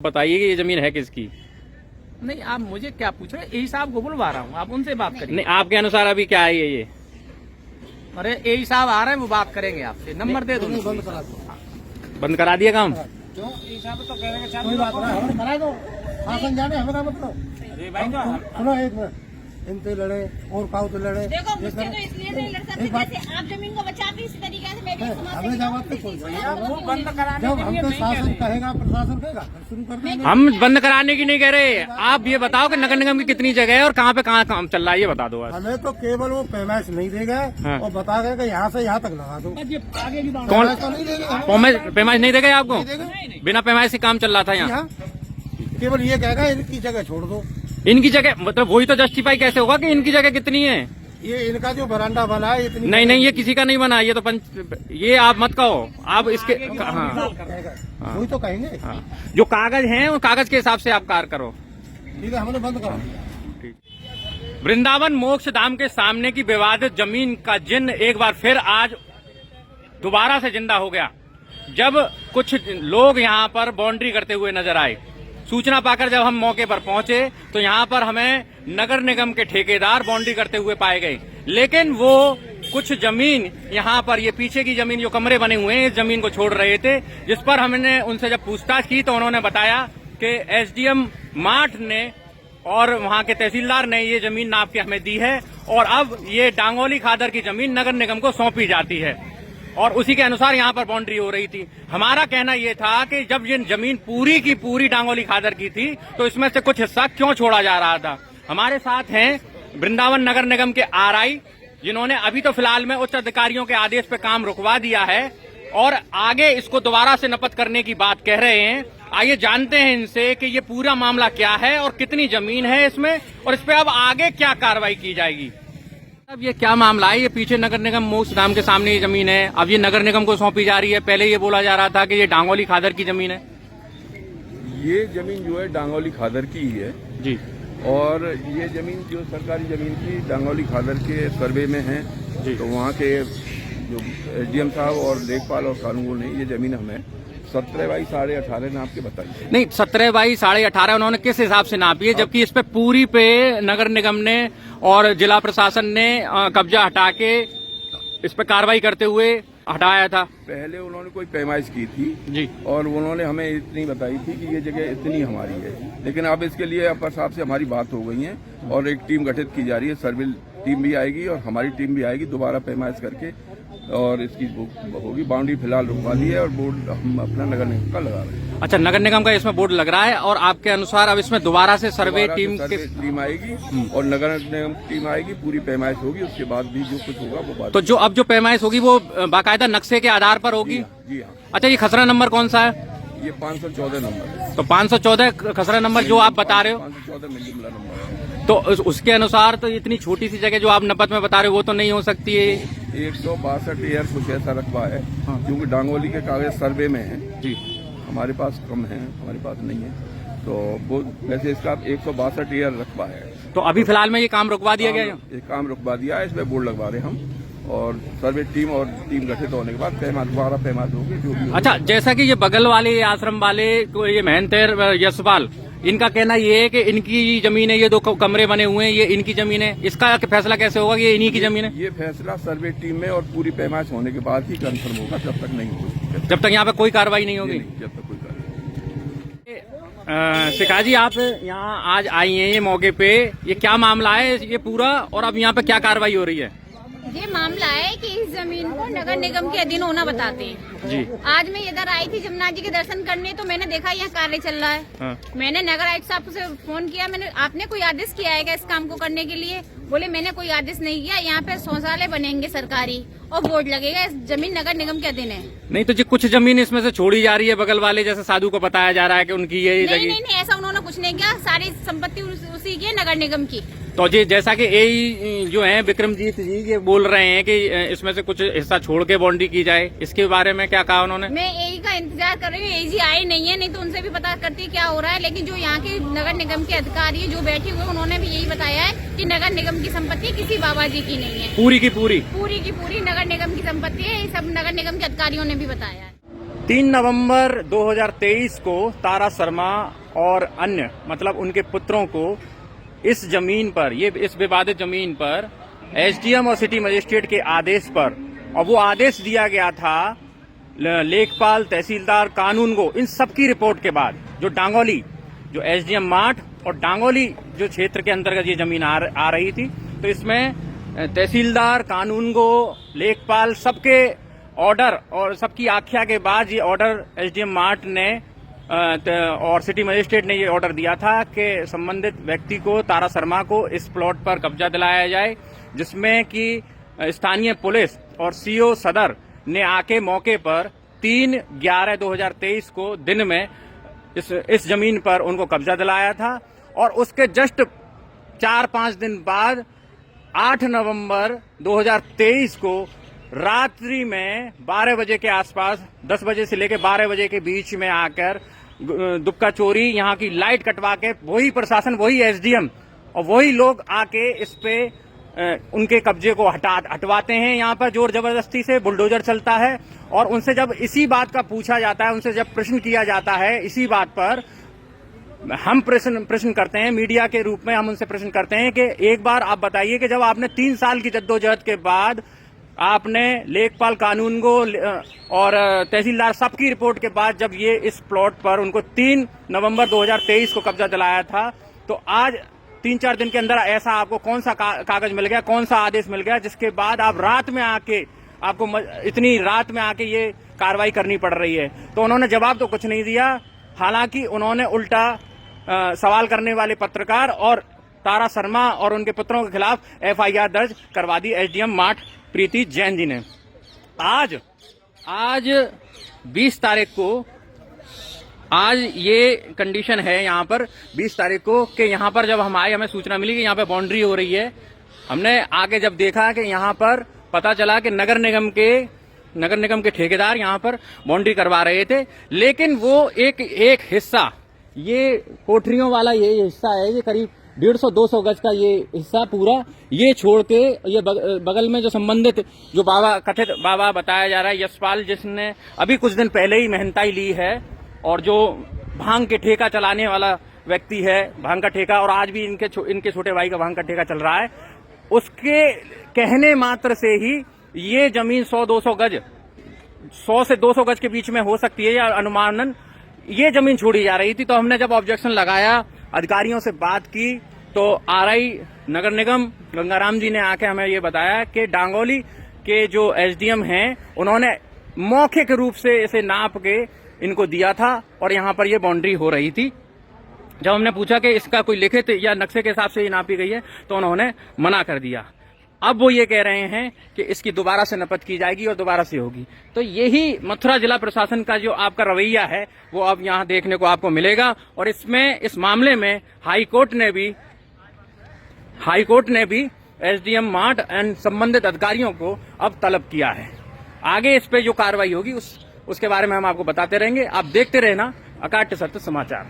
बताइए कि ये जमीन है किसकी। नहीं, आप मुझे क्या पूछ रहे हैं? यही साहब को बुलवा रहा हूँ, आप उनसे बात करिए। नहीं, आपके अनुसार अभी क्या है ये? अरे यही साहब आ रहे हैं, वो बात करेंगे आपसे। नंबर दे दो। बंद करा दिया काम? क्यों? यही साहब तो कह रहे हैं कोई बात नहीं, करा दो। शासन जाने हमारा मतलब। सुनो एक मिनट, इनसे लड़े और पाओ तो लड़े। देखो मुझसे तो इसलिए नहीं लड़ सकते, जैसे आप जमीन को बचाते इसी तरीके से मैं भी हमें जवाब पे छोड़ वो बंद कराने जब के हम लिए पे नहीं कह शासन रहे। कहेगा, प्रशासन कहेगा, शुरू कर देंगे। हम बंद कराने की नहीं कह रहे। आप ये बताओ कि नगर निगम की कितनी जगह है और कहाँ पे कहाँ काम चल रहा है, ये बता दो। हमें तो केवल वो पैमाइश नहीं देगा हाँ। और बता गए कि यहाँ से यहाँ तक लगा दो। आगे की बात कौन पैमाइश तो नहीं देगा। पैमाइश नहीं देगा आपको? देगा। बिना पैमाइश से काम चल रहा था यहाँ। यहाँ केवल ये कहेगा इनकी जगह छोड़ दो। इनकी जगह मतलब वही तो जस्टिफाई कैसे होगा कि इनकी जगह कितनी है? ये इनका जो बरांडा बना है इतनी नहीं नहीं, ये किसी का नहीं बना, ये तो ये आप मत कहो। आप इसके हाँ, कहेगा। वही तो कहेंगे। हाँ, जो कागज हैं वो कागज के हिसाब से आप कार्य करो। ठीक है, हमने बंद करा दिया। वृंदावन मोक्ष धाम के सामने की विवादित जमीन का जिन्न एक बार फिर आज दोबारा से जिंदा हो गया, जब कुछ लोग यहां पर बाउंड्री करते हुए नजर आए। सूचना पाकर जब हम मौके पर पहुंचे तो यहां पर हमें नगर निगम के ठेकेदार बाउंड्री करते हुए पाए गए, लेकिन वो कुछ जमीन यहां पर, ये पीछे की जमीन जो कमरे बने हुए हैं, इस जमीन को छोड़ रहे थे, जिस पर हमने उनसे जब पूछताछ की तो उन्होंने बताया कि एसडीएम माठ ने और वहां के तहसीलदार ने ये जमीन नाप के हमें दी है और अब ये डांगोली खादर की जमीन नगर निगम को सौंपी जाती है और उसी के अनुसार यहाँ पर बाउंड्री हो रही थी। हमारा कहना ये था कि जब ये जमीन पूरी की पूरी डांगोली खादर की थी तो इसमें से कुछ हिस्सा क्यों छोड़ा जा रहा था। हमारे साथ हैं वृंदावन नगर निगम के आरआई, जिन्होंने अभी तो फिलहाल में उच्च अधिकारियों के आदेश पे काम रुकवा दिया है और आगे इसको दोबारा से नपत करने की बात कह रहे हैं। आइए जानते हैं इनसे कि ये पूरा मामला क्या है और कितनी जमीन है इसमें और इस पे अब आगे क्या कार्रवाई की जाएगी। अब ये क्या मामला है? ये पीछे नगर निगम मोक्ष धाम के सामने ये जमीन है, अब ये नगर निगम को सौंपी जा रही है। पहले ये बोला जा रहा था कि ये डांगोली खादर की जमीन है। ये जमीन जो है डांगोली खादर की ही है जी, और ये जमीन जो सरकारी जमीन की डांगोली खादर के सर्वे में है जी। तो वहाँ के जो एसडीएम साहब और लेखपाल और कानून ने ये जमीन हमें 17/18.5 नाप के बताई। नहीं, 17/18.5 उन्होंने किस हिसाब से नापी है, जबकि इस पे पूरी पे नगर निगम ने और जिला प्रशासन ने कब्जा हटा के इस पे कार्रवाई करते हुए हटाया था। पहले उन्होंने कोई पैमाइश की थी जी, और उन्होंने हमें इतनी बताई थी कि ये जगह इतनी हमारी है, लेकिन अब इसके लिए अपर साहब से हमारी बात हो गई है और एक टीम गठित की जा रही है। सर्वे टीम भी आएगी और हमारी टीम भी आएगी दोबारा पैमाइश करके और इसकी होगी। बाउंड्री फिलहाल रुकवा दी है और बोर्ड हम अपना नगर निगम का लगा रहे हैं। अच्छा, नगर निगम का इसमें बोर्ड लग रहा है और आपके अनुसार अब इसमें दोबारा से सर्वे टीम आएगी और नगर निगम टीम आएगी, पूरी पैमाइश होगी, उसके बाद भी जो कुछ होगा वो बात। तो जो अब जो पैमाइश होगी वो बाकायदा नक्शे के आधार पर होगी? जी हाँ। अच्छा, ये खसरा नंबर कौन सा है? ये 514 नंबर है। तो 514 खसरा नंबर जो आप बता रहे हो, 514 मिलीमीटर नंबर है। तो उसके अनुसार तो इतनी छोटी सी जगह जो आप नपत में बता रहे हो वो तो नहीं हो सकती है। 162 एयर कुछ ऐसा रकबा है, क्योंकि डांगोली के कागज सर्वे में है जी, हमारे पास कम है, हमारे पास नहीं है, तो वो वैसे इसका 162 एयर रकबा है। तो अभी फिलहाल में ये काम रुकवा दिया गया है? ये काम रुकवा दिया है, इसमें बोर्ड लगवा रहे हैं हम और सर्वे टीम और टीम गठित होने के बाद दोबारा पैमाइश होगी जो भी। अच्छा, जैसा कि ये बगल वाले ये आश्रम वाले तो ये महंतर यशपाल, इनका कहना ये है कि इनकी जमीन है, ये 2 कमरे बने हुए हैं, ये इनकी जमीन है। इसका फैसला कैसे होगा कि ये इन्हीं की जमीन है? ये फैसला सर्वे टीम में और पूरी पैमाइश होने के बाद ही कंफर्म होगा, जब तक नहीं होगी, जब तक यहाँ पे कोई कार्रवाई नहीं होगी। जब तक कोई कार्रवाई। शिखा जी, आप यहाँ आज आई हैं ये मौके पे, ये क्या मामला है ये पूरा और अब यहाँ पे क्या कार्रवाई हो रही है? ये मामला है कि इस जमीन को नगर निगम के अधीन होना बताते हैं जी। आज मैं इधर आई थी जमुना जी के दर्शन करने, तो मैंने देखा यहाँ कार्य चल रहा है। हाँ। मैंने नगर आयुक्त साहब से फोन किया, आपने कोई आदेश किया है क्या इस काम को करने के लिए? बोले मैंने कोई आदेश नहीं किया, यहाँ पे शौचालय बनेंगे सरकारी और बोर्ड लगेगा, इस जमीन नगर निगम के अधीन है। नहीं तो जी, कुछ जमीन इसमें से छोड़ी जा रही है बगल वाले, जैसे साधु को बताया जा रहा है कि उनकी ये जगह। नहीं, ऐसा उन्होंने कुछ नहीं किया, सारी संपत्ति उसी की है, नगर निगम की। तो जी, जैसा कि एई जो है विक्रमजीत जी ये बोल रहे हैं कि इसमें से कुछ हिस्सा छोड़ के बाउंड्री की जाए, इसके बारे में क्या कहा उन्होंने? मैं एई का इंतजार कर रही हूँ, एई जी आए नहीं है, नहीं तो उनसे भी पता करती क्या हो रहा है। लेकिन जो यहाँ के नगर निगम के अधिकारी जो बैठे हुए उन्होंने भी यही बताया है कि नगर निगम की संपत्ति किसी बाबा जी की नहीं है, पूरी की पूरी नगर निगम की संपत्ति है। ये सब नगर निगम के अधिकारियों ने भी बताया है। 3 नवंबर 2023 को तारा शर्मा और अन्य मतलब उनके पुत्रों को इस जमीन पर, ये इस विवादित जमीन पर एसडीएम और सिटी मजिस्ट्रेट के आदेश पर, और वो आदेश दिया गया था लेखपाल, तहसीलदार, कानूनगो, इन सब की रिपोर्ट के बाद, जो डांगोली, जो एसडीएम माठ और डांगोली जो क्षेत्र के अंतर्गत ये जमीन आ रही थी, तो इसमें तहसीलदार, कानूनगो, लेखपाल सबके ऑर्डर और सबकी आख्या के बाद ये ऑर्डर एसडीएम माठ ने और सिटी मजिस्ट्रेट ने ये ऑर्डर दिया था कि संबंधित व्यक्ति को, तारा शर्मा को, इस प्लॉट पर कब्जा दिलाया जाए, जिसमें कि स्थानीय पुलिस और सीओ सदर ने आके मौके पर 3/11/2023 को दिन में इस जमीन पर उनको कब्जा दिलाया था। और उसके जस्ट 4-5 दिन बाद 8 नवंबर 2023 को रात्रि में 12 बजे के आसपास, 10 बजे से लेकर 12 बजे के बीच में आकर दुक्का चोरी, यहाँ की लाइट कटवा के वही प्रशासन, वही एसडीएम और वही लोग आके इस पे उनके कब्जे को हटवाते हैं। यहाँ पर जोर जबरदस्ती से बुलडोजर चलता है और उनसे जब इसी बात का पूछा जाता है, उनसे जब प्रश्न किया जाता है इसी बात पर, हम प्रश्न करते हैं मीडिया के रूप में, हम उनसे प्रश्न करते हैं कि एक बार आप बताइए कि जब आपने 3 साल की जद्दोजहद के बाद आपने लेखपाल, कानूनगो और तहसीलदार सबकी रिपोर्ट के बाद जब ये इस प्लॉट पर उनको 3 नवंबर 2023 को कब्जा दिलाया था, तो आज 3-4 दिन के अंदर ऐसा आपको कौन सा कागज मिल गया, कौन सा आदेश मिल गया, जिसके बाद आप रात में आके, आपको इतनी रात में आके ये कार्रवाई करनी पड़ रही है। तो उन्होंने जवाब तो कुछ नहीं दिया, हालांकि उन्होंने उल्टा सवाल करने वाले पत्रकार और तारा शर्मा और उनके पुत्रों के खिलाफ एफआईआर दर्ज करवा दी एसडीएम माठ प्रीति जैन जी ने। आज 20 तारीख को, आज ये कंडीशन है यहाँ पर 20 तारीख को कि यहाँ पर जब हम आए, हमें सूचना मिली कि यहाँ पे बाउंड्री हो रही है। हमने आगे जब देखा कि यहाँ पर पता चला कि नगर निगम के ठेकेदार यहाँ पर बाउंड्री करवा रहे थे, लेकिन वो एक हिस्सा, ये कोठरियों वाला ये हिस्सा है, ये करीब 150-200 गज का ये हिस्सा पूरा, ये छोड़ के ये बगल में जो संबंधित जो कथित बाबा बताया जा रहा है यशपाल, जिसने अभी कुछ दिन पहले ही मेहनताई ली है और जो भांग के ठेका चलाने वाला व्यक्ति है, भांग का ठेका, और आज भी इनके छोटे भाई का भांग का ठेका चल रहा है, उसके कहने मात्र से ही ये जमीन 100-200 गज, 100 से 200 गज के बीच में हो सकती है या अनुमानन ये जमीन छोड़ी जा रही थी। तो हमने जब ऑब्जेक्शन लगाया, अधिकारियों से बात की, तो आरआई नगर निगम गंगाराम जी ने आके हमें ये बताया कि डांगोली के जो एसडीएम हैं, उन्होंने मौखिक रूप से इसे नाप के इनको दिया था और यहाँ पर ये बाउंड्री हो रही थी। जब हमने पूछा कि इसका कोई लिखित या नक्शे के हिसाब से ये नापी गई है, तो उन्होंने मना कर दिया। अब वो ये कह रहे हैं कि इसकी दोबारा से नपत की जाएगी और दोबारा से होगी। तो यही मथुरा जिला प्रशासन का जो आपका रवैया है वो अब यहाँ देखने को आपको मिलेगा। और इस मामले में हाई कोर्ट ने भी एसडीएम माठ एंड संबंधित अधिकारियों को अब तलब किया है। आगे इस पे जो कार्रवाई होगी उसके बारे में हम आपको बताते रहेंगे। आप देखते रहना अकाट्य सत्य समाचार।